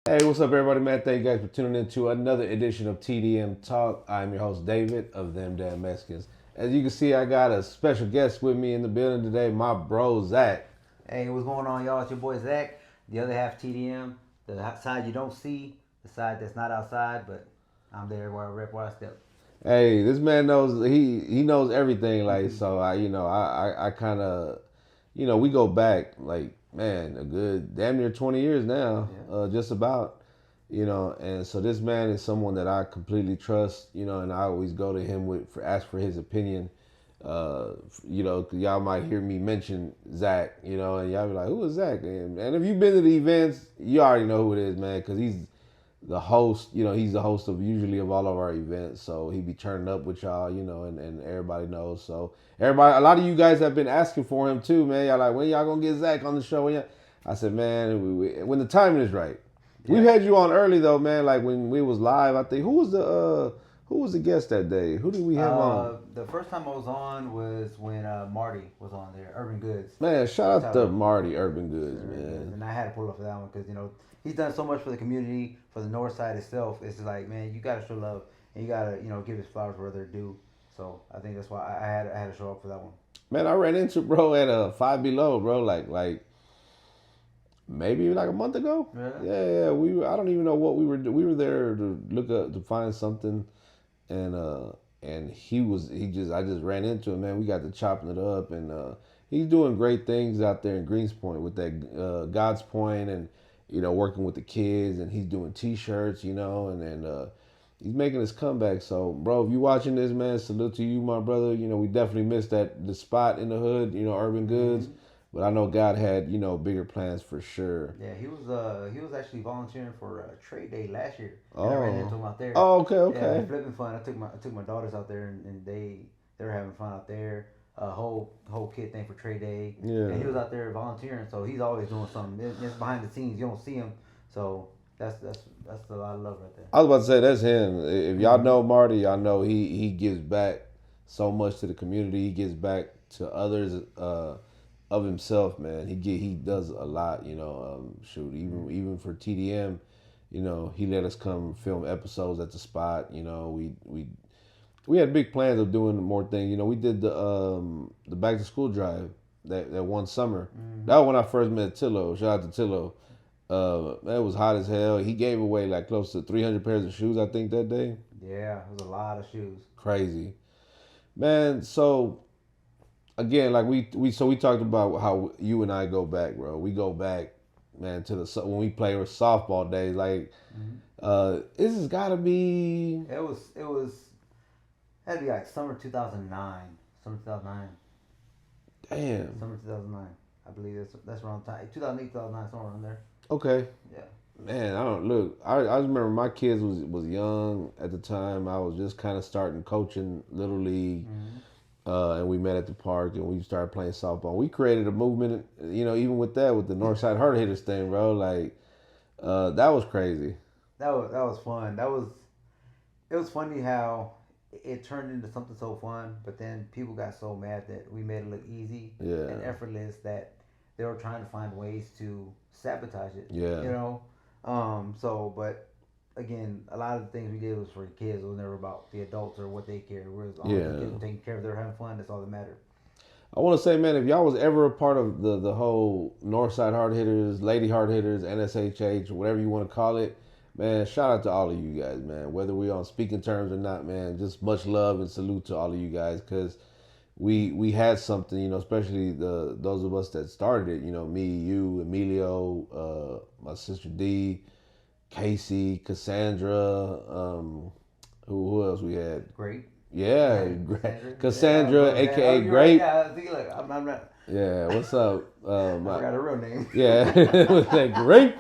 Hey, what's up, everybody, man? Thank you guys for tuning in to another edition of TDM Talk. I'm your host, David of ThemDamnMexicans. As you can see, I got a special guest with me in the building today, my bro, Zach. Hey, what's going on, y'all? It's your boy Zach. The other half TDM, the side you don't see, the side that's not outside, but I'm there where I rep where I step. Hey, this man knows he knows everything. Like, so I kind of we go back like, man, a good damn near 20 years now, Yeah. just about. And so this man is someone that I completely trust. And I always go to him for ask for his opinion. Uh, 'Cause y'all might hear me mention Zach. And y'all be like, who is Zach? And if you've been to the events, you already know who it is, man, because he's the host. He's the host of usually of all of our events, so he be turning up with y'all. And everybody knows. So everybody, a lot of you guys have been asking for him too, man. Y'all like, when y'all gonna get Zach on the show? I said, man, when the timing is right. We've Yeah. had you on early though, man. Like when we was live, I think who was the guest that day? Who did we have on? The first time I was on was when Marty was on there, Urban Goods. Man, shout out to Tyler. Marty Urban Yes, Goods, sir. Yes. man. And I had to pull up for that one because he's done so much for the community, for the North Side itself. It's just like, man, you gotta show love and you gotta give his flowers where they're due. So I think that's why I had to show up for that one. Man, I ran into bro at Five Below, bro. Like maybe like a month ago. Yeah. Yeah. I don't even know what we were. We were there to look up to find something, and I just ran into him, man. We got to chopping it up, and he's doing great things out there in Greenspoint with that God's Point, and working with the kids, and he's doing T-shirts, and he's making his comeback. So, bro, if you watching this, man, salute to you, my brother. We definitely missed the spot in the hood, Urban Goods. Mm-hmm. But I know God had, bigger plans for sure. Yeah, he was actually volunteering for trade day last year, and I ran into Oh. him out there. Oh, okay, Yeah, okay. flipping fun. I took my daughters out there, and they were having fun out there. Whole kid thing for trade day, and he Yeah. was out there volunteering. So he's always doing something. It's behind the scenes. You don't see him. So that's a lot of love right there. I was about to say that's him. If y'all Mm-hmm. know Marty, y'all know he gives back so much to the community. He gives back to others of himself, man. He does a lot, shoot, even for TDM, he let us come film episodes at the spot. We had big plans of doing more things. We did the back to school drive that one summer. Mm-hmm. That was when I first met Tillo. Shout out to Tillo. It was hot as hell. He gave away like close to 300 pairs of shoes, I think, that day. Yeah, it was a lot of shoes. Crazy, man. So again, like we talked about how you and I go back, bro. We go back, man, to when we play with softball days. Like, Mm-hmm. this has got to be It was had to be like summer 2009. Summer 2009. damn. Summer 2009. I believe that's around the time. 2008, 2009, somewhere around there. Okay, Yeah. man. I don't look. I just remember my kids was young at the time. I was just kind of starting coaching little league. Mm-hmm. And we met at the park and we started playing softball. We created a movement, even with that, with the Northside Hard Hitters thing, bro. Like, that was crazy. That was fun. It was funny how it turned into something so fun, but then people got so mad that we made it look easy Yeah, and effortless that they were trying to find ways to sabotage it. yeah, You know. But again, a lot of the things we did was for the kids. It was never about the adults or what they cared. It was as long as the yeah. kids were taken care of, they were having fun. That's all that mattered. I want to say, man, if y'all was ever a part of the whole Northside Hard Hitters, Lady Hard Hitters, NSHH, whatever you want to call it, man, shout out to all of you guys, man. Whether we on speaking terms or not, man, just much love and salute to all of you guys, because we had something, especially those of us that started it, me, you, Emilio, my sister D, Casey, Cassandra, who else we had? Great. Yeah, Cassandra. Cassandra, Oh, aka you're right. Grape. Yeah, see, look, I'm not. Yeah, what's up? I forgot her real name. Yeah, it was that Grape.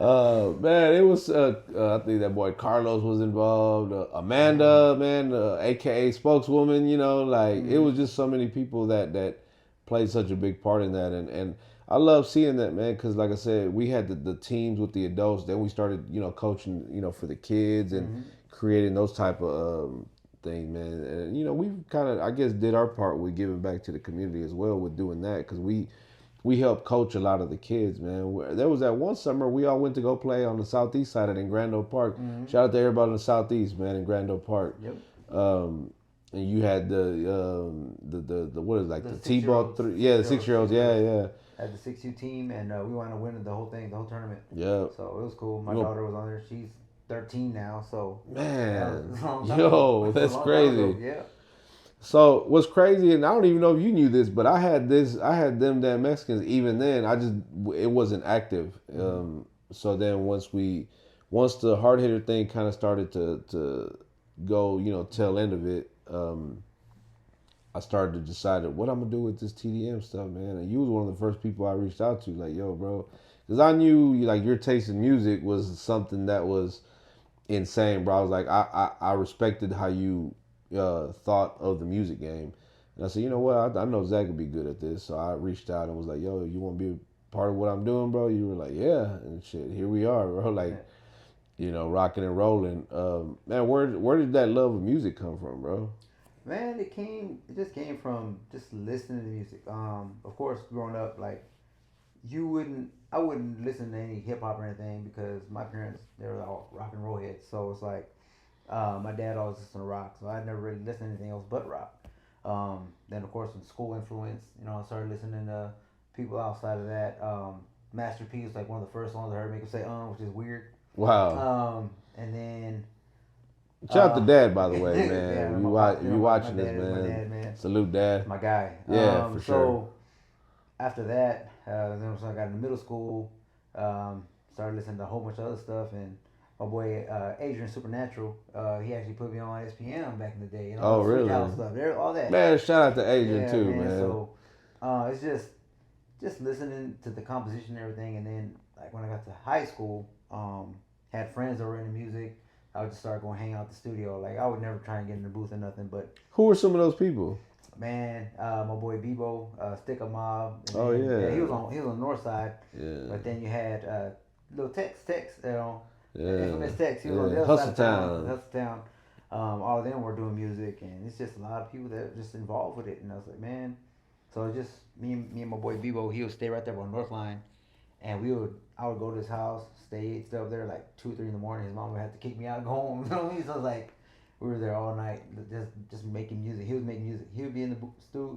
Man, it was. I think that boy Carlos was involved. Mm-hmm. Amanda, man, aka spokeswoman. Like it Mm-hmm. was just so many people that played such a big part in that, and I love seeing that, man, because like I said, we had the teams with the adults. Then we started, coaching, for the kids and Mm-hmm. creating those type of thing, man. And we kind of, I guess, did our part with giving back to the community as well with doing that, because we helped coach a lot of the kids, man. There was that one summer we all went to go play on the southeast side in Grand Oak Park. Mm-hmm. Shout out to everybody in the southeast, man, in Grand Oak Park. Yep. And you had the what is it, like The the T-ball 6-year-olds. yeah, the 6-year-olds, yeah. Had the 6U team, and we wound up winning the whole thing, the whole tournament. Yeah. So it was cool. My daughter was on there. She's 13 now, so Man, that yo, that's crazy. Yeah. So what's crazy, and I don't even know if you knew this, but I had ThemDamnMexicans. Even then, it wasn't active. So then once the hard hitter thing kind of started to go, tail end of it, I started to decide what I'm gonna do with this TDM stuff, man. And you was one of the first people I reached out to, like, yo, bro, because I knew like your taste in music was something that was insane, bro. I was like, I respected how you thought of the music game, and I said, you know what, I know Zach would be good at this, so I reached out and was like, yo, you want to be a part of what I'm doing, bro? You were like, yeah, and shit, here we are, bro. Like, rocking and rolling. Man, where did that love of music come from, bro? Man, it just came from just listening to music. Of course, growing up, like I wouldn't listen to any hip hop or anything because my parents, they were all rock and roll heads. So it's like, my dad always listened to rock, so I never really listened to anything else but rock. Then of course, with school influence, I started listening to people outside of that. Master P was like one of the first ones I heard make him say which is weird. Wow. And then shout out to Dad, by the way, man. Yeah, you watching my this, dad, man. My dad, man. Salute, Dad. My guy. Yeah, for sure. So after that, then I got into middle school. Started listening to a whole bunch of other stuff, and my boy Adrian Supernatural, he actually put me on SPM back in the day. Oh, really? Stuff, all that. Man, shout out to Adrian too, man. So it's just listening to the composition and everything, and then like when I got to high school, had friends that were into music. I would just start going hang out at the studio. Like I would never try and get in the booth or nothing, but who were some of those people? Man, my boy Bebo, Stick a Mob. Oh yeah. He was on the north side. Yeah. But then you had little Tex, Yeah. Infamous Tex. He was on the other Hustle side of Town. Hustle Town. All of them were doing music, and it's just a lot of people that are just involved with it. And I was like, man. So it's just me and my boy Bebo. He would stay right there on North Line, and I would go to his house, stay up there like 2, 3 in the morning. His mom would have to kick me out and go home. You know what I mean? So I was like, we were there all night, just making music. He was making music. He would be in the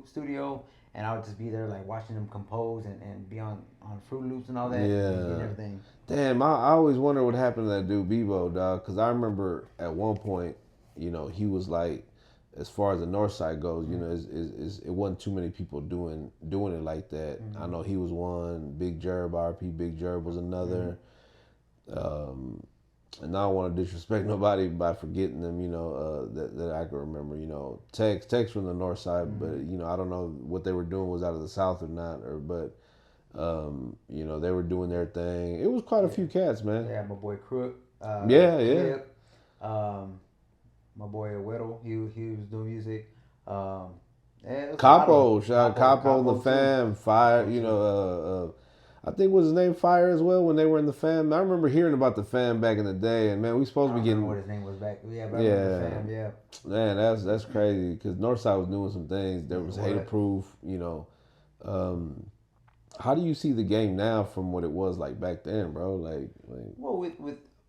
studio, and I would just be there like watching him compose and be on Fruit Loops and all that. And everything. Damn, I always wonder what happened to that dude Bebo, dog. Because I remember at one point, he was like, as far as the north side goes, it wasn't too many people doing it like that. I know he was one. Big Jerb, RP Big Jerb was another. And I don't want to disrespect nobody by forgetting them, that I can remember. Tex from the north side, but I don't know what they were doing was out of the south or not, but they were doing their thing. It was quite a few cats, man. Yeah, my boy Crook. Yeah. My boy Weddle, he was doing music. Capo, shout out Capo, the fam, Fire, I think was his name Fire as well when they were in the fam. I remember hearing about the fam back in the day, and man, we supposed to be getting what his name was back. Yeah, but I remember the fam, yeah. Man, that's crazy because Northside was doing some things. There was Hater Proof, How do you see the game now from what it was like back then, bro? Well,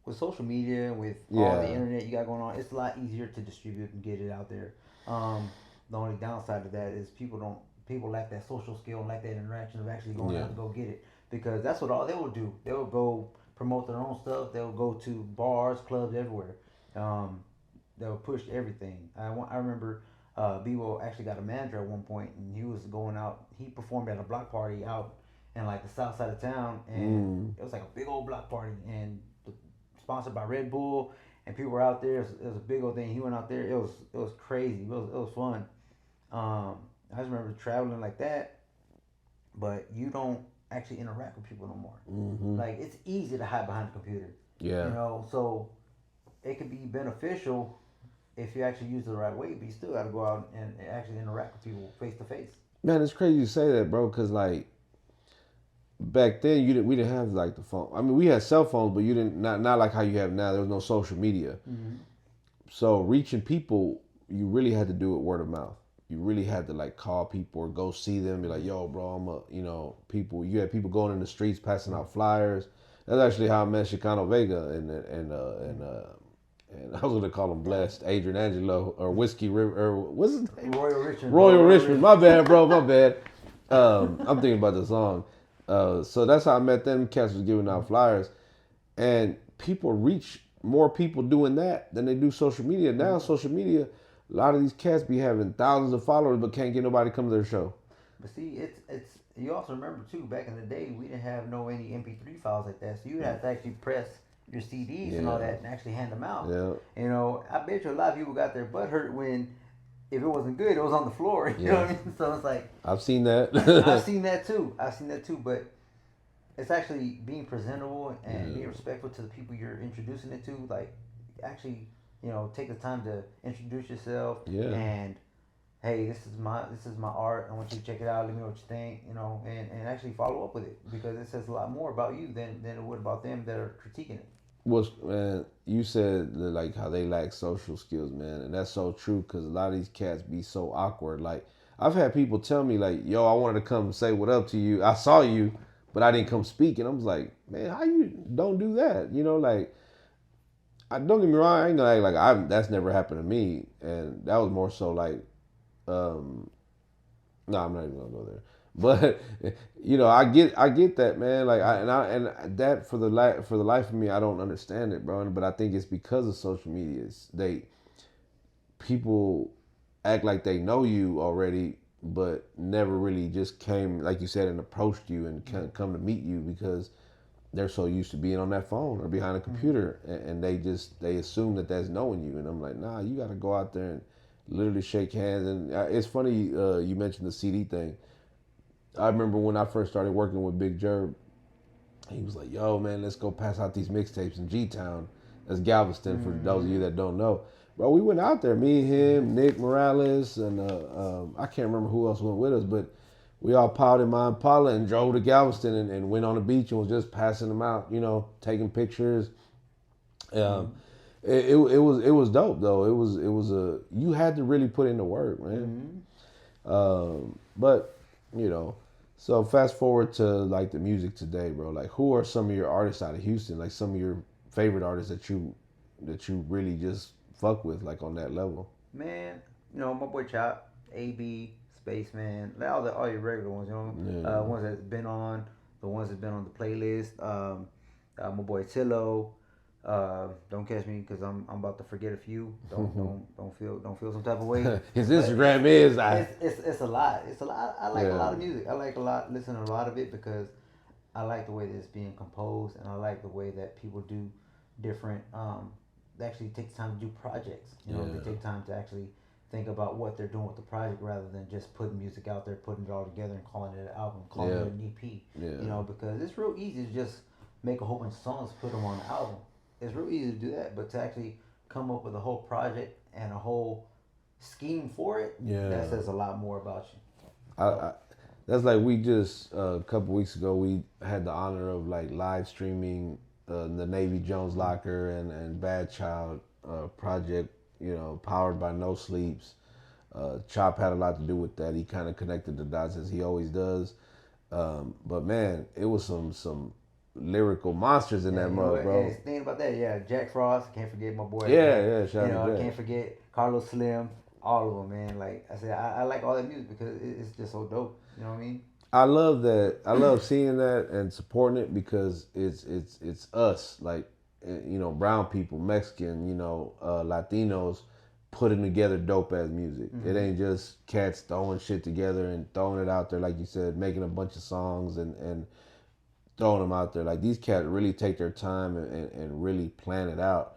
with social media, with all the internet you got going on, it's a lot easier to distribute and get it out there. The only downside of that is people lack that social skill and lack that interaction of actually going out to go get it, because that's what all they will do. They will go promote their own stuff. They'll go to bars, clubs, everywhere. They'll push everything. I remember Bebo actually got a manager at one point, and he was going out. He performed at a block party out in like the south side of town, and it was like a big old block party, and sponsored by Red Bull, and people were out there. It was a big old thing. He went out there. It was crazy. It was fun. I just remember traveling like that, but you don't actually interact with people no more. Mm-hmm. Like, it's easy to hide behind a computer. Yeah. So it could be beneficial if you actually use it the right way, but you still got to go out and actually interact with people face to face. Man, it's crazy you say that, bro, because like back then we didn't have like the phone. I mean, we had cell phones, but you didn't not like how you have now. There was no social media. Mm-hmm. So reaching people, you really had to do it word of mouth. you really had to like call people or go see them, be like, yo, bro, I'm a, people. You had people going in the streets passing out flyers. That's actually how I met Chicano Vega and I was gonna call him Blessed, Adrian Angelo, or Whiskey River, or what's his name? Royal Richmond. Royal Richmond. My bad, bro. My bad. I'm thinking about the song. So that's how I met them. Cats was giving out flyers, and people reach more people doing that than they do social media. Now, social media, a lot of these cats be having thousands of followers, but can't get nobody to come to their show. But see, it's you also remember too, back in the day we didn't have no any MP3 files like that, so you would have to actually press your CDs and all that and actually hand them out. Yeah. You know, I bet you a lot of people got their butt hurt when if it wasn't good, it was on the floor. You know what I mean? So it's like I've seen that. I've seen that too. But it's actually being presentable and being respectful to the people you're introducing it to. Like, actually, take the time to introduce yourself. Yeah. And hey, this is my art. I want you to check it out. Let me know what you think. And actually follow up with it because it says a lot more about you than it would about them that are critiquing it. Was man, you said like how they lack social skills, man, and that's so true because a lot of these cats be so awkward. Like I've had people tell me like, "Yo, I wanted to come say what up to you. I saw you, but I didn't come speak." And I was like, "Man, how you don't do that?" Like I don't get me wrong, I ain't gonna act like that's never happened to me, and that was more so like, no, I'm not even gonna go there. But I get that, man. Like and that for the life of me, I don't understand it, bro. But I think it's because of social media. People act like they know you already, but never really just came, like you said, and approached you and come to meet you because they're so used to being on that phone or behind a computer, and they assume that that's knowing you. And I'm like, nah, you got to go out there and literally shake hands. And it's funny you mentioned the CD thing. I remember when I first started working with Big Jerb, he was like, yo, man, let's go pass out these mixtapes in G-Town. That's Galveston, for those of you that don't know. Bro, we went out there, me, him, Nick Morales, and I can't remember who else went with us, but we all piled in my Impala and drove to Galveston and went on the beach and was just passing them out, taking pictures. It was dope though. It was you had to really put in the work, man. But so fast forward to like the music today, bro. Like, who are some of your artists out of Houston? Like some of your favorite artists that you really just fuck with, like on that level. Man, my boy Chop, AB, Spaceman, all your regular ones, ones that's been on, the ones that's been on the playlist. My boy Tillo. Don't catch me because I'm about to forget a few. Don't feel some type of way. His Instagram is it's a lot. It's a lot. I like a lot of music. I like listen to a lot of it because I like the way that it's being composed and I like the way that people do different. They actually take time to do projects. They take time to actually think about what they're doing with the project rather than just putting music out there, putting it all together and calling it an album, calling it an EP. Because it's real easy to just make a whole bunch of songs, put them on an album. It's real easy to do that, but to actually come up with a whole project and a whole scheme for it, that says a lot more about you. That's like we just a couple weeks ago we had the honor of like live streaming the Navy Jones Locker and Bad Child project, powered by No Sleeps. Chop had a lot to do with that. He kind of connected the dots as he always does. But man, it was some lyrical monsters in that mug, bro. And thinking about that, Jack Frost, can't forget my boy. Shout out to Jack. I can't forget Carlos Slim, all of them, man. Like I said, I like all that music because it's just so dope. You know what I mean? I love that. I love seeing that and supporting it because it's us, like brown people, Mexican, Latinos, putting together dope ass music. It ain't just cats throwing shit together and throwing it out there, like you said, making a bunch of songs and throwing them out there. Like these cats really take their time and really plan it out.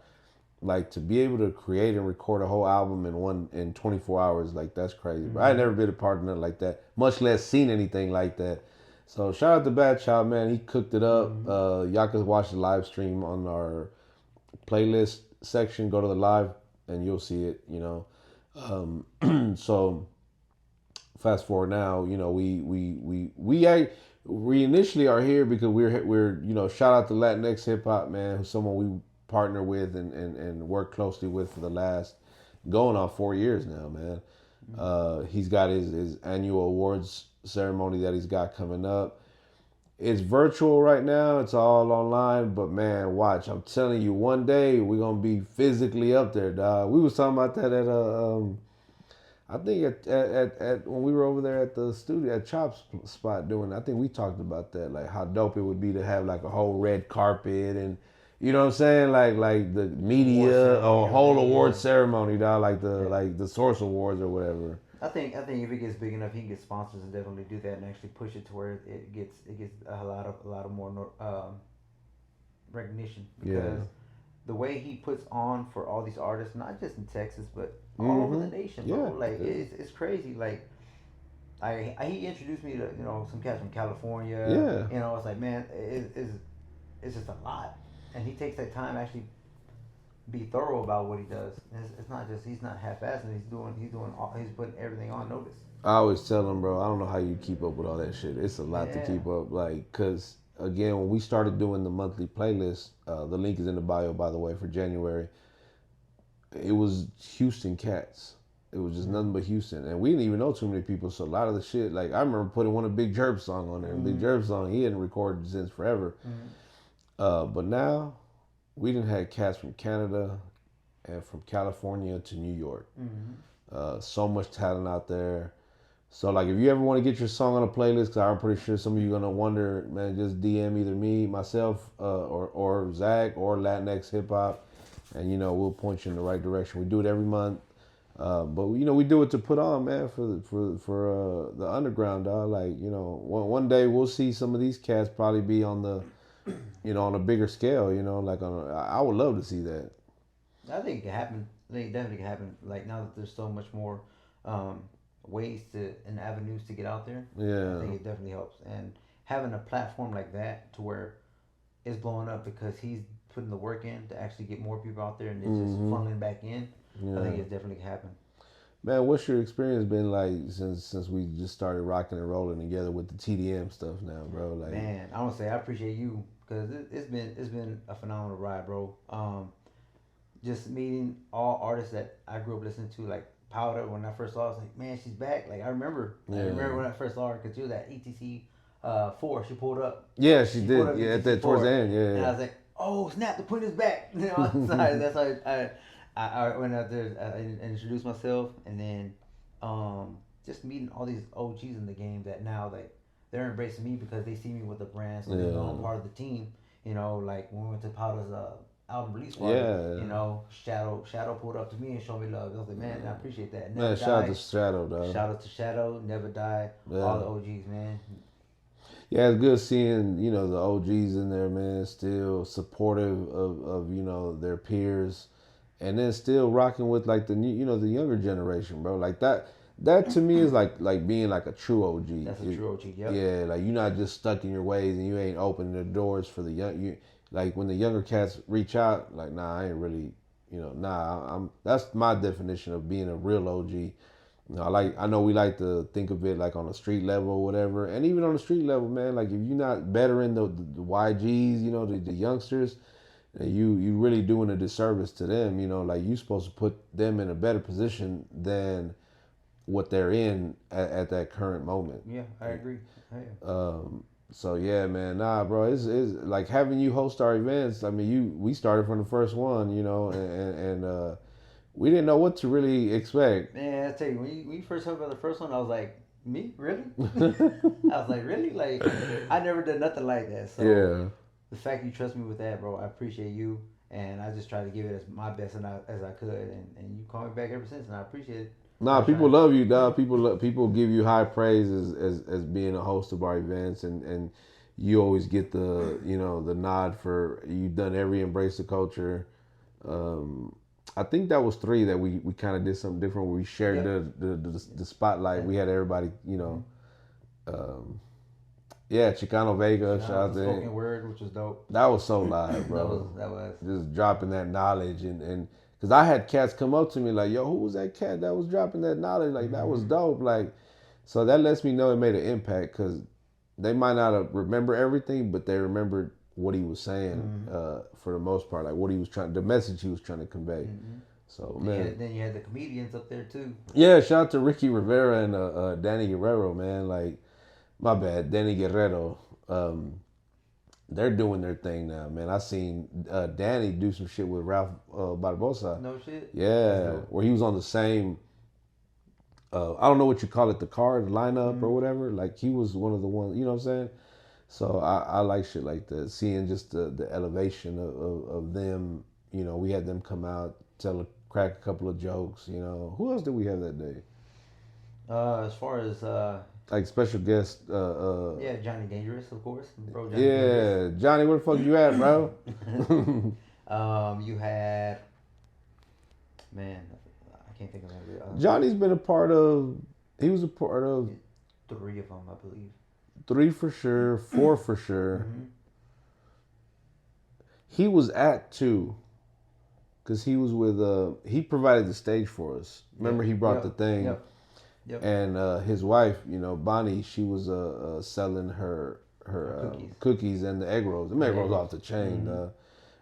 Like to be able to create and record a whole album in 24 hours, like that's crazy. But I never been a part of nothing like that, much less seen anything like that. So shout out to Bad Child, man. He cooked it up. Y'all can watch the live stream on our playlist section. Go to the live and you'll see it. So fast forward now. We initially are here because we're shout out to Latinx hip hop, man, who's someone we partner with and work closely with for the last going on 4 years now, man. He's got his annual awards ceremony that he's got coming up. It's virtual right now. It's all online. But man, watch. I'm telling you, one day we're gonna be physically up there, dog. We was talking about that at I think at when we were over there at the studio at Chop's spot doing. I think we talked about that, like how dope it would be to have like a whole red carpet and you know what I'm saying, like the media or whole award ceremony, dog, like the Source Awards or whatever. I think if it gets big enough, he can get sponsors and definitely do that and actually push it to where it gets a lot of more recognition because the way he puts on for all these artists, not just in Texas but all over the nation, bro. Like it's crazy. Like he introduced me to some cats from California. Yeah. You know, it's like man, it's just a lot, and he takes that time to actually be thorough about what he does. It's not just he's not half-assing. He's putting everything on notice. I always tell him, bro, I don't know how you keep up with all that shit. It's a lot to keep up, like, cause again, when we started doing the monthly playlist, the link is in the bio, by the way, for January. It was Houston cats. It was just nothing but Houston, and we didn't even know too many people. So a lot of the shit, like I remember putting one of Big Jerp's song on there. Big Jerp's song, he hadn't recorded since forever. But now we didn't have cats from Canada and from California to New York. So much talent out there. So like, if you ever want to get your song on a playlist, because I'm pretty sure some of you are gonna wonder, man, just DM either me, myself, or Zach or Latinx Hip Hop, and we'll point you in the right direction. We do it every month, but we do it to put on, man, for the underground, dog. Like one day we'll see some of these cats probably be on the, on a bigger scale, like I would love to see that. I think it can happen. I think it definitely can happen. Like now that there's so much more ways and avenues to get out there. Yeah. I think it definitely helps. And having a platform like that to where it's blowing up because he's putting the work in to actually get more people out there and it's just funneling back in. Yeah. I think it's definitely happen. Man, what's your experience been like since we just started rocking and rolling together with the TDM stuff now, bro? Like, man, I want to say I appreciate you because it's been a phenomenal ride, bro. Just meeting all artists that I grew up listening to, like Powder. When I first saw her, I was like, man, she's back. Like I remember when I first saw her because she was at ETC 4. She pulled up. Yeah, she did. Yeah, at that towards the end. Yeah. And I was like, oh snap, the point is back. That's how I went out there. I introduced myself, and then just meeting all these OGs in the game that now they're embracing me because they see me with the brand, so they know I'm part of the team. Like when we went to Powder's album release party, Shadow pulled up to me and showed me love. I was like, man, I appreciate that. Never shout out to Shadow, dog. Shout out to Shadow, Never Die, all the OGs, man. Yeah, it's good seeing, the OGs in there, man, still supportive of their peers, and then still rocking with like the new, the younger generation, bro. Like that to me is like being like a true OG. That's a true OG, yep. Yeah, like you're not just stuck in your ways and you ain't opening the doors for the young. Like when the younger cats reach out, like, nah, I ain't really, that's my definition of being a real OG. I know we like to think of it like on a street level or whatever, and even on the street level, man, like if you're not bettering the YGs, the youngsters, you really doing a disservice to them. Like you supposed to put them in a better position than what they're in at that current moment. Yeah, I agree. So yeah, man, nah, bro, it's like having you host our events. I mean, we started from the first one, and we didn't know what to really expect. Man, I tell you, when you first heard about the first one, I was like, me, really? I was like, really? Like, I never did nothing like that. So yeah, the fact you trust me with that, bro, I appreciate you, and I just try to give it as my best as I could, and you called me back ever since, and I appreciate it. Nah, people love you, dog. People give you high praise as being a host of our events, and you always get the the nod for you've done every Embrace the Culture. I think that was 3 that we kind of did something different. Where we shared the spotlight. We had everybody, Chicano Vega. Shout out to spoken word, which was dope. That was so live, bro. that was just dropping that knowledge and. Because I had cats come up to me like, yo, who was that cat that was dropping that knowledge? Like, that was dope. Like, so that lets me know it made an impact because they might not remember everything, but they remembered what he was saying for the most part, like what he was the message he was trying to convey. So man, then you had the comedians up there too. yeah. Shout out to Ricky Rivera and Danny Guerrero, man. Like my bad, Danny Guerrero. Um, they're doing their thing now, man. I seen Danny do some shit with Ralph Barbosa. No shit. Yeah, where he was on the same. I don't know what you call it, the card lineup or whatever. Like he was one of the ones, you know what I'm saying? So I like shit like that. Seeing just the elevation of them. You know, we had them come out, crack a couple of jokes. You know, who else did we have that day? As far as Like special guest. yeah, Johnny Dangerous, of course, bro. Johnny Dangerous. Johnny, where the fuck you at, bro? You had, man, I can't think of it. Johnny's been a part of. He was a part of 3 of them, I believe. 3 for sure, 4 for sure. Mm-hmm. He was at 2. Because he was with, he provided the stage for us. Remember, he brought the thing. Yep. And his wife, you know, Bonnie, she was selling her cookies and the egg rolls. The egg rolls off the chain.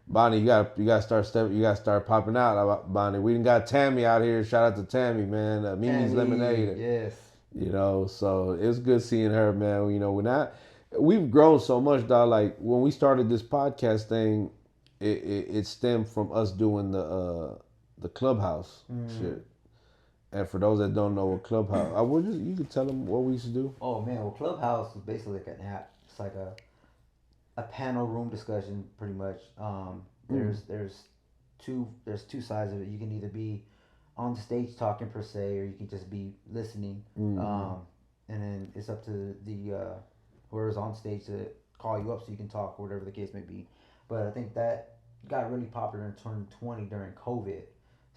Bonnie, you gotta start popping out, Bonnie. We done got Tammy out here. Shout out to Tammy, man. Mimi's Lemonade. Yes. You know, so it's good seeing her, man. You know, we've grown so much, dog. Like when we started this podcast thing, it stemmed from us doing the clubhouse shit. And for those that don't know what clubhouse, you could tell them what we used to do. Oh man, well, Clubhouse is basically like an app. It's like a panel room discussion, pretty much. There's two sides of it. You can either be on the stage talking per se, or you can just be listening. And then it's up to the whoever's on stage to call you up so you can talk, or whatever the case may be. But I think that got really popular in 2020 during COVID.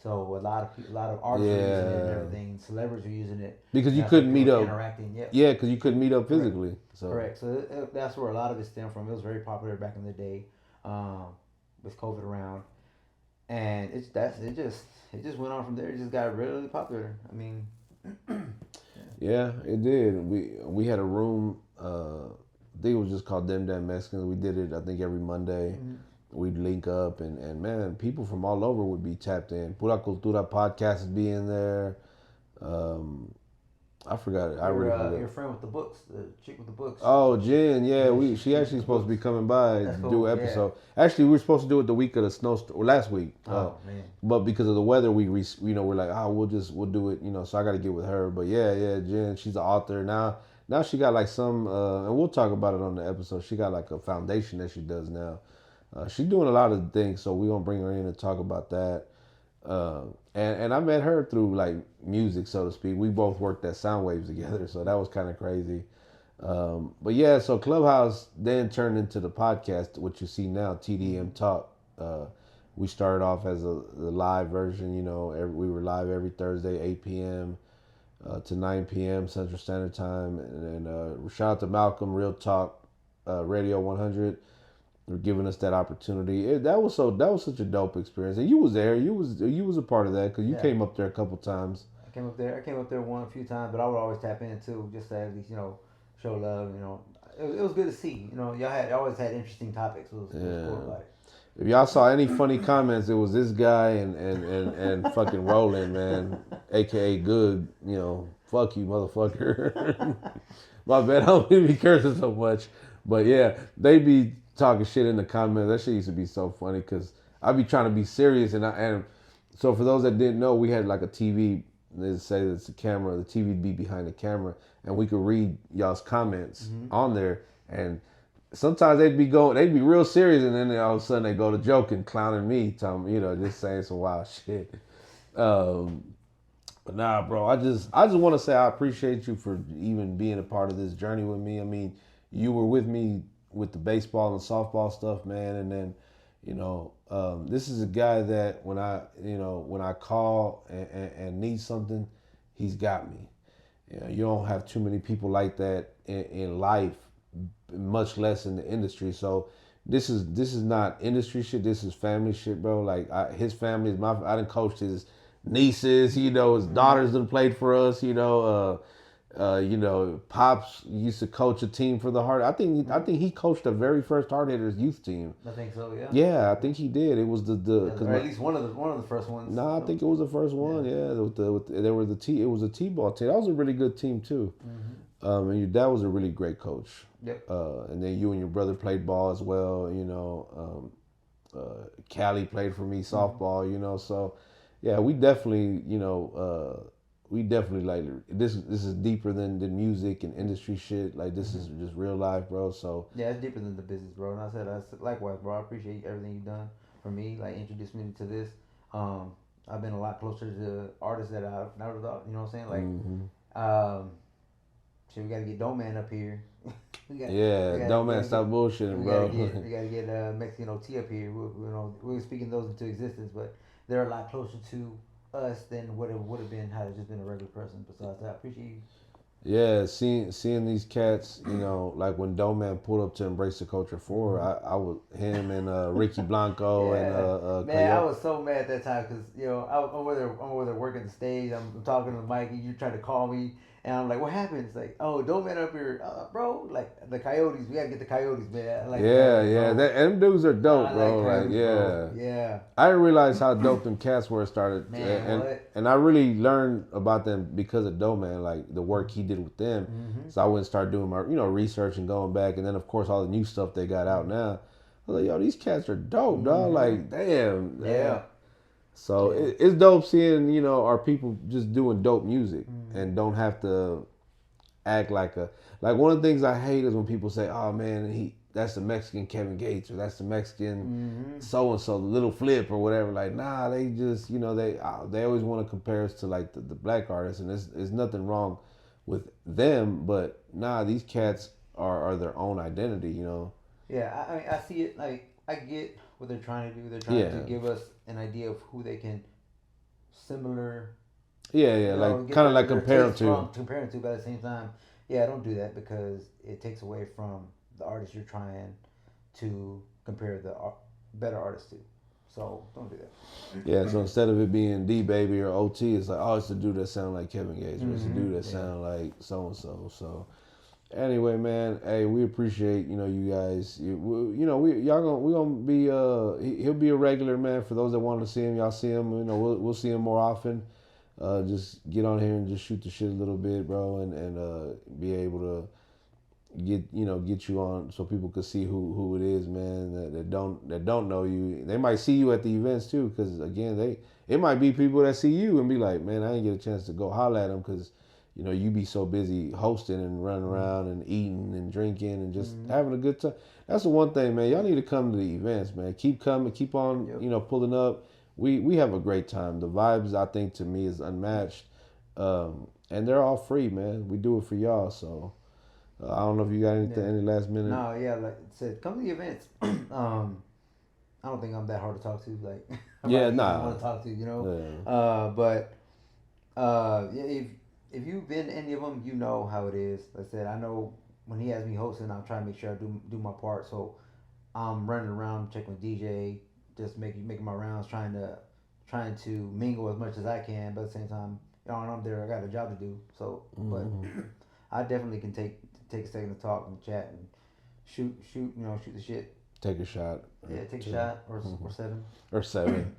So a lot of artists were using it and everything. Celebrities were using it because you couldn't meet up. Interacting, yeah, because you couldn't meet up physically. Correct. So that's where a lot of it stemmed from. It was very popular back in the day, with COVID around, and it just went on from there. It just got really popular. I mean, yeah, it did. We had a room. I think it was just called ThemDamnMexicans. We did it, I think, every Monday. We'd link up, and man, people from all over would be tapped in. Pura Cultura podcast would be in there. I forgot it. I really forgot. Your friend with the books, the chick with the books. Oh, Jen, yeah, she actually supposed to be coming by to do an episode. Yeah. Actually, we were supposed to do it the week of the snowstorm, or last week. Oh man! But because of the weather, we're like, we'll do it, So I got to get with her. But yeah, Jen, she's an author now. Now she got like some, and we'll talk about it on the episode. She got like a foundation that she does now. She's doing a lot of things, so we're going to bring her in and talk about that. And I met her through like music, so to speak. We both worked at Soundwaves together, so that was kind of crazy. But yeah, so Clubhouse then turned into the podcast, what you see now, TDM Talk. We started off as the live version, we were live every Thursday, 8 p.m. To 9 p.m. Central Standard Time. And shout out to Malcolm, Real Talk Radio 100. For giving us that opportunity. That was such a dope experience. And you was there. You was a part of that because you came up there a couple times. I came up there a few times, but I would always tap in too, just to at least show love. It was good to see. Y'all always had interesting topics. It was cool about it. If y'all saw any funny comments, it was this guy and fucking Roland, man, aka Good. Fuck you, motherfucker. My bad. I don't even be cursing so much, but yeah, they be talking shit in the comments. That shit used to be so funny because I'd be trying to be serious, and so for those that didn't know, we had like a TV. They say it's a camera. The TV would be behind the camera, and we could read y'all's comments on there. And sometimes they'd be real serious, and then all of a sudden they go to joking, clowning me, just saying some wild shit. But nah, bro, I just want to say I appreciate you for even being a part of this journey with me. I mean, you were with me with the baseball and softball stuff, man. And then, this is a guy that when I call and need something, he's got me. You don't have too many people like that in life, much less in the industry. So this is not industry shit. This is family shit, bro. Like his family is I done coached his nieces, his daughters done played for us, You know, Pops used to coach a team for the hard. I think he coached the very first Hard Hitters youth team. I think so. Yeah. Yeah, I think he did. It was the Or at least one of the first ones. no, I think it was the first one. Yeah. Yeah, there were the T. It was a T-ball team. That was a really good team too. And your dad was a really great coach. Yep. And then you and your brother played ball as well. You know, Callie played for me softball. You know, so yeah, we definitely we definitely like this. This is deeper than music and industry shit. Like this is just real life, bro. So Yeah, it's deeper than the business, bro. And I said likewise, bro. I appreciate everything you've done for me. Like introduced me to this. I've been a lot closer to artists that I've never thought. You know what I'm saying? Like, shit, we gotta get Dome Man up here. Dome Man, stop bullshitting, bro. We gotta get Mexican OT up here. We're speaking those into existence, but they're a lot closer to us than what it would have been had it just been a regular person. Besides that, I appreciate you. Yeah, seeing these cats, you know, like when Dome Man pulled up to Embrace the Culture 4, I was him and Ricky Blanco Yeah. and Man, I Coyote. was so mad at that time because I'm over there working the stage. I'm talking to Mike, and you trying to call me, and I'm like, "What happened?" It's like, "Oh, don't man up here, bro. Like the Coyotes, we gotta get the Coyotes, man. I like the Coyotes, Yeah, bro. them dudes are dope, I bro. like Like, Coyotes, yeah. bro. Yeah, I didn't realize how dope them cats were started, man. What? and I really learned about them because of Doe Man, like the work he did with them. So I went and started doing my research and going back, and then of course all the new stuff they got out now. I was like, yo, these cats are dope, dog. Like, damn, Yeah. So Yeah. it's dope seeing our people just doing dope music and don't have to act like one of the things I hate is when people say, "Oh man, that's the Mexican Kevin Gates or that's the Mexican so and so, Little Flip or whatever." Like, nah, they just they always want to compare us to like the black artists, and there's nothing wrong with them, but nah, these cats are their own identity, you know. Yeah, I mean, I see it. Like, I get what they're trying to do. They're trying to Yeah, give us an idea of who they can similar yeah, like get kind of like their compare them taste to. from, comparing to, but at the same time, yeah, don't do that because it takes away from the artist you're trying to compare the better artist to. So don't do that. Yeah, so instead of it being D Baby or OT, it's like, oh, it's the dude that sound like Kevin Gates, or it's the dude that sound like so and so. So anyway, man, hey, we appreciate you guys. We gonna be he'll be a regular, man. For those that want to see him, y'all see him. We'll see him more often. Just get on here and just shoot the shit a little bit, bro, and be able to get you on so people could see who it is, man, that don't know you. They might see you at the events too, because again, it might be people that see you and be like, man, I didn't get a chance to go holler at them because you be so busy hosting and running around and eating and drinking and just having a good time. That's the one thing, man. Y'all need to come to the events, man. Keep coming, keep on, pulling up. We have a great time. The vibes, I think, to me is unmatched, and they're all free, man. We do it for y'all, so. I don't know if you got anything, any last minute. No, yeah, like I said, come to the events. I don't think I'm that hard to talk to. Like, Yeah, nah. want to talk to, Yeah. But yeah, if you've been to any of them, you know how it is. Like I said, I know when he has me hosting, I'm trying to make sure I do my part. So I'm running around checking with DJ, just making my rounds, trying to mingle as much as I can. But at the same time, when I'm there, I got a job to do. So, but I definitely can take a second to talk and chat and shoot the shit. Take a shot. Yeah, take a shot or seven. Or seven.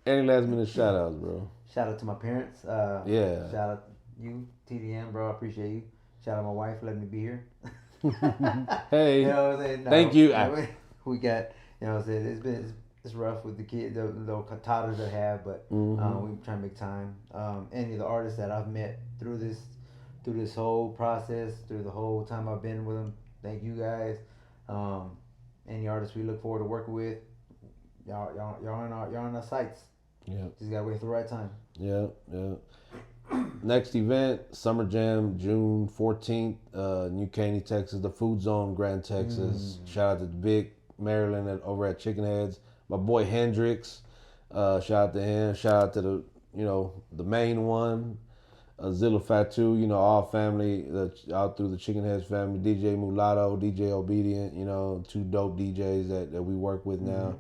Any last minute shout outs, bro? Shout out to my parents. Yeah. Shout out you, TDM, bro. I appreciate you. Shout out my wife for letting me be here. Hey. You know what I'm saying? No, thank you. We got, what I'm saying, it's rough with the kids, the toddlers I have, but we try to make time. Any of the artists that I've met through this whole process, through the whole time I've been with them, thank you guys. Any artists we look forward to working with, y'all on our sites. Yeah. Just gotta wait for the right time. Yeah. Next event, Summer Jam, June 14th, New Caney, Texas, the Food Zone, Grand Texas. Shout out to Vic, Maryland, over at Chicken Heads. My boy Hendrix, shout out to him. Shout out to the main one, Zilla Fatu, all family, out through the Chicken Heads family, DJ Mulatto, DJ Obedient, two dope DJs that we work with now.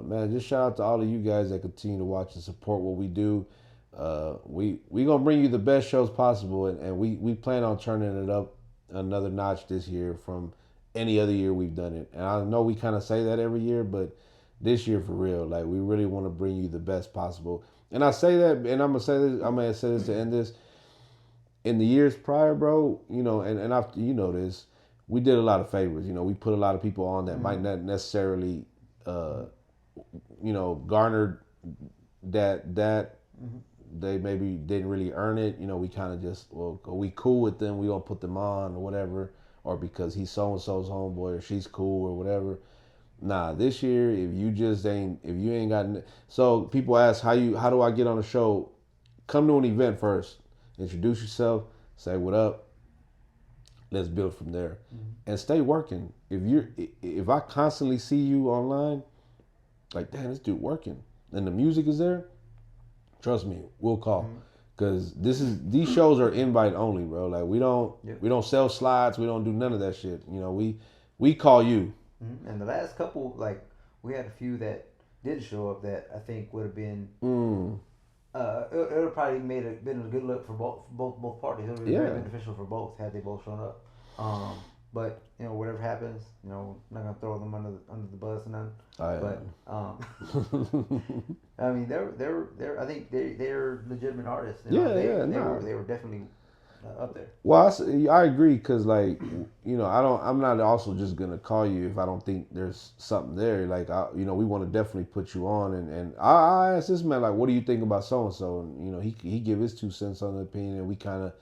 Man, just shout out to all of you guys that continue to watch and support what we do. we gonna bring you the best shows possible, and we plan on turning it up another notch this year from any other year we've done it. And I know we kind of say that every year, but this year for real, like we really want to bring you the best possible. And I say that, and I'm gonna say this. I'm gonna say this to end this. In the years prior, bro, and after this, we did a lot of favors. We put a lot of people on that might not necessarily, garnered that they maybe didn't really earn it. We kind of just, well, we cool with them. We don't put them on or whatever, or because he's so and so's homeboy or she's cool or whatever. Nah, this year if you ain't got, so people ask how do I get on the show? Come to an event first, introduce yourself, say what up. Let's build from there, and stay working. If I constantly see you online, like, damn, this dude working, and the music is there, trust me, we'll call, because these shows are invite only, bro. Like we don't sell slides, we don't do none of that shit. We call you. And the last couple, like we had a few that did show up that I think would have been. It would have probably been a good look for both parties. It would have been very beneficial for both had they both shown up. But whatever happens, I'm not gonna throw them under the bus and none. But I mean, they're I think they're legitimate artists. They were definitely up there. Well, I agree, because like I'm not also just gonna call you if I don't think there's something there. Like we want to definitely put you on, and I asked this man, like, what do you think about so and so, and he give his 2 cents on the opinion, and we kind of.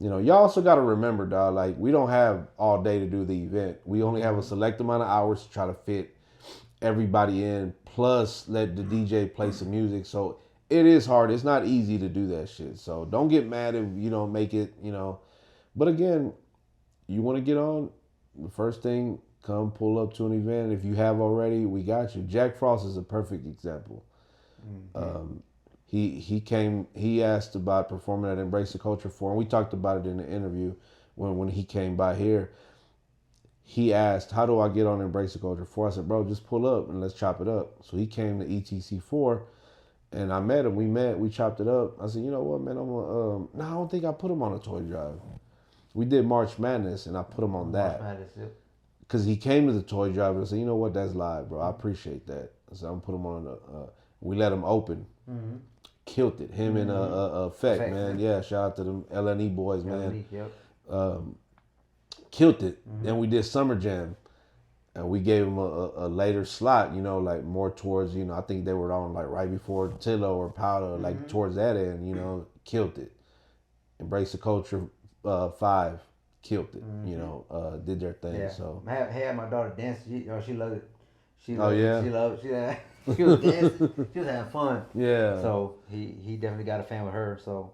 Y'all also got to remember, dog, like, we don't have all day to do the event. We only have a select amount of hours to try to fit everybody in, plus let the DJ play some music. So it is hard. It's not easy to do that shit. So don't get mad if you don't make it, But again, you want to get on, the first thing, come pull up to an event. If you have already, we got you. Jack Frost is a perfect example. He came. He asked about performing at Embrace the Culture Forum. We talked about it in the interview when he came by here. He asked, "How do I get on Embrace the Culture Forum?" I said, "Bro, just pull up and let's chop it up." So he came to ETC4, and I met him. We chopped it up. I said, "You know what, man? I'm gonna." No, I don't think I put him on a toy drive. We did March Madness, and I put him on that. March Madness, yep. Because he came to the toy drive and I said, "You know what? That's live, bro. I appreciate that." I said, "I'm gonna put him on we let him open." Killed it. Him and Effect, man. Yeah, shout out to them LNE boys, man. Yep. Killed it. Then we did Summer Jam, and we gave them a later slot, like more towards, I think they were on like right before Tillo or Powder, like towards that end, killed it. Embrace the Culture 5, killed it. Did their thing. Yeah. So I had my daughter dance. She loved it. She loved it. She loved it. She was dancing. She was having fun. Yeah. So he definitely got a fan with her. So.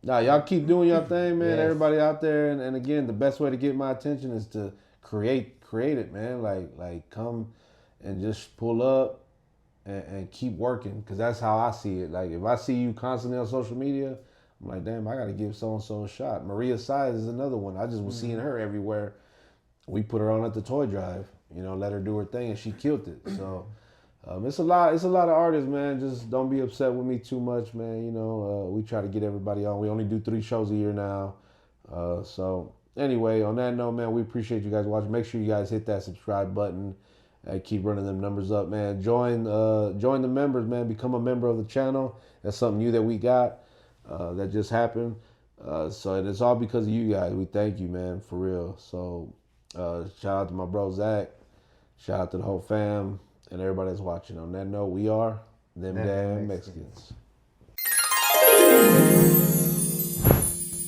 Nah, y'all keep doing your thing, man. Yes. Everybody out there, and again, the best way to get my attention is to create it, man. Like come and just pull up and keep working, because that's how I see it. Like, if I see you constantly on social media, I'm like, damn, I got to give so and so a shot. Maria Size is another one. I just was seeing her everywhere. We put her on at the toy drive, let her do her thing, and she killed it. So. It's a lot of artists, man. Just don't be upset with me too much, man. We try to get everybody on. We only do 3 shows a year now. So anyway, on that note, man, we appreciate you guys watching. Make sure you guys hit that subscribe button and keep running them numbers up, man. Join the members, man. Become a member of the channel. That's something new that we got that just happened. So it's all because of you guys. We thank you, man, for real. So shout out to my bro Zach. Shout out to the whole fam. And everybody that's watching. On that note, we are Them Damn Mexicans.